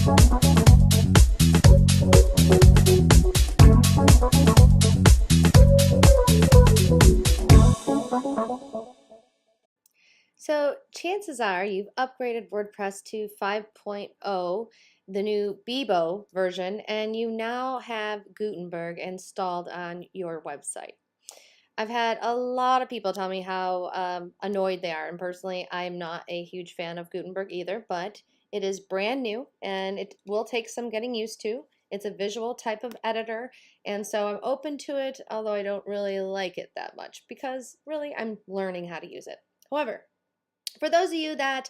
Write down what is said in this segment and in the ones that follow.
So chances are you've upgraded WordPress to 5.0, the new Bebo version, and you now have Gutenberg installed on your website. I've had a lot of people tell me how annoyed they are, and personally, I'm not a huge fan of Gutenberg either, but it is brand new and it will take some getting used to. It's a visual type of editor, and so I'm open to it, although I don't really like it that much because really I'm learning how to use it. However, for those of you that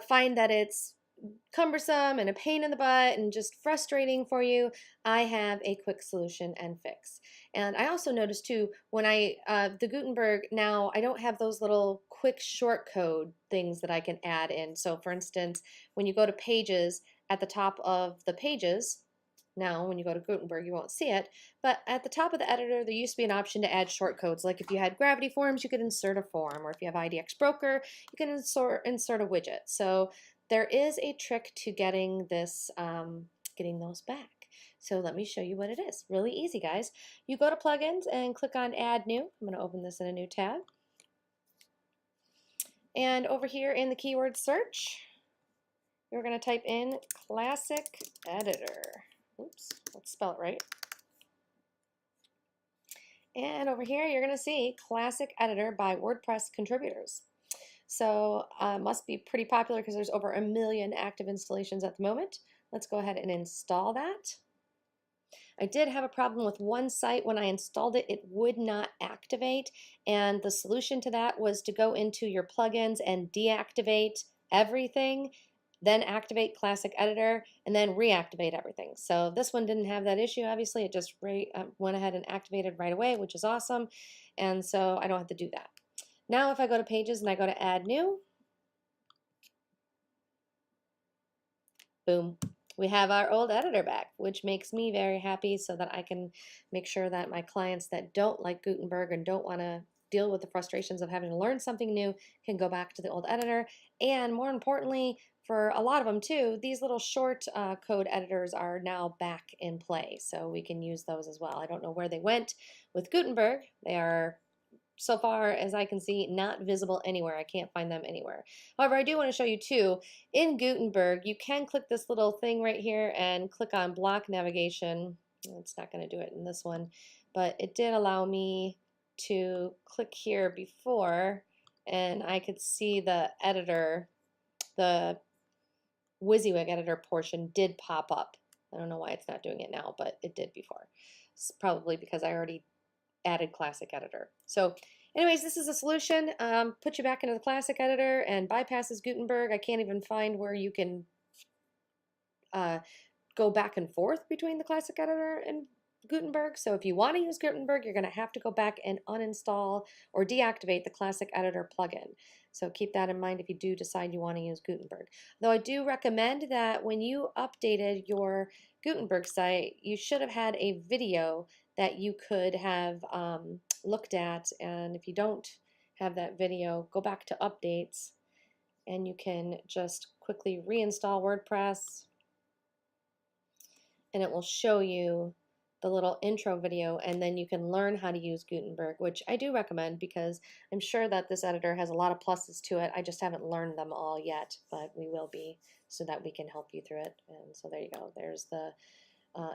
find that it's cumbersome and a pain in the butt and just frustrating for you, I have a quick solution and fix. And I also noticed too, when the Gutenberg, now I don't have those little quick short code things that I can add in. So for instance, when you go to pages, at the top of the pages, now when you go to Gutenberg you won't see it, but at the top of the editor there used to be an option to add short codes. Like if you had Gravity Forms, you could insert a form, or if you have IDX Broker, you can insert a widget. So there is a trick to getting this, getting those back. So let me show you what it is. Really easy, guys. You go to Plugins and click on Add New. I'm going to open this in a new tab. And over here in the keyword search, you're going to type in Classic Editor. Oops, let's spell it right. And over here, you're going to see Classic Editor by WordPress contributors. So must be pretty popular because there's over 1 million active installations at the moment. Let's go ahead and install that. I did have a problem with one site. When I installed it, it would not activate. And the solution to that was to go into your plugins and deactivate everything, then activate Classic Editor, and then reactivate everything. So this one didn't have that issue, obviously. It just went ahead and activated right away, which is awesome. And so I don't have to do that. Now if I go to Pages and I go to Add New, boom, we have our old editor back, which makes me very happy so that I can make sure that my clients that don't like Gutenberg and don't want to deal with the frustrations of having to learn something new can go back to the old editor. And more importantly, for a lot of them too, these little short code editors are now back in play, so we can use those as well. I don't know where they went with Gutenberg. They are, so far as I can see, not visible anywhere. I can't find them anywhere. However, I do want to show you too, in Gutenberg, you can click this little thing right here and click on block navigation. It's not going to do it in this one, but it did allow me to click here before and I could see the editor, the WYSIWYG editor portion did pop up. I don't know why it's not doing it now, but it did before. It's probably because I already added Classic Editor. So anyways, this is a solution. Put you back into the Classic Editor and bypasses Gutenberg. I can't even find where you can go back and forth between the Classic Editor and Gutenberg. So if you want to use Gutenberg, you're going to have to go back and uninstall or deactivate the Classic Editor plugin. So keep that in mind if you do decide you want to use Gutenberg. Though I do recommend that when you updated your Gutenberg site, you should have had a video that you could have looked at, and if you don't have that video, go back to updates and you can just quickly reinstall WordPress and it will show you the little intro video, and then you can learn how to use Gutenberg, which I do recommend because I'm sure that this editor has a lot of pluses to it. I just haven't learned them all yet, but we will be, so that we can help you through it. And so there you go. There's the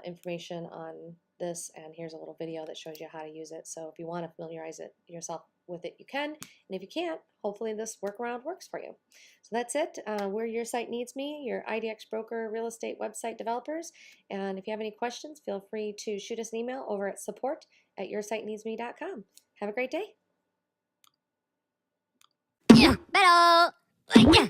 information on this, and here's a little video that shows you how to use it. So if you want to familiarize yourself with it, you can, and if you can't, hopefully this workaround works for you. So that's it. We're Your Site Needs Me, your IDX Broker real estate website developers, and if you have any questions, feel free to shoot us an email over at support@yoursiteneedsme.com. Have a great day. Yeah, pero, yeah.